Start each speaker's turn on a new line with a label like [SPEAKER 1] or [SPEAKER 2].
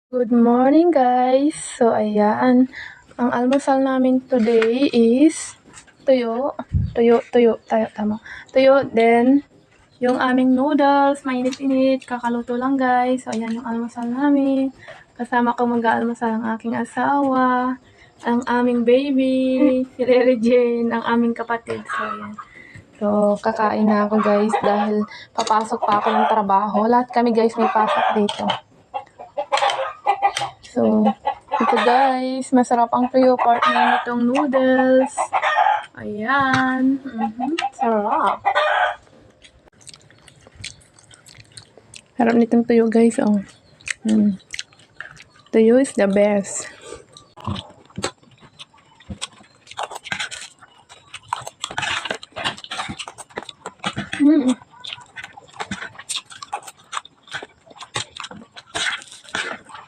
[SPEAKER 1] Good morning guys! So ayan, ang almusal namin today is tuyo, tama. Tuyo, then yung aming noodles, mainit-init, kakaluto lang guys. So ayan yung almusal namin. Kasama ko mag-aalmusal ang aking asawa, ang aming baby, si Rere Jane, ang aming kapatid. So ayan. So kakain na ako guys dahil papasok pa ako ng trabaho. Lahat kami guys may pasok dito. So, ito guys, masarap ang tuyo, partner nitong noodles. Ayan. Sarap. Sarap nitong tuyo guys, oh. Tuyo is the best.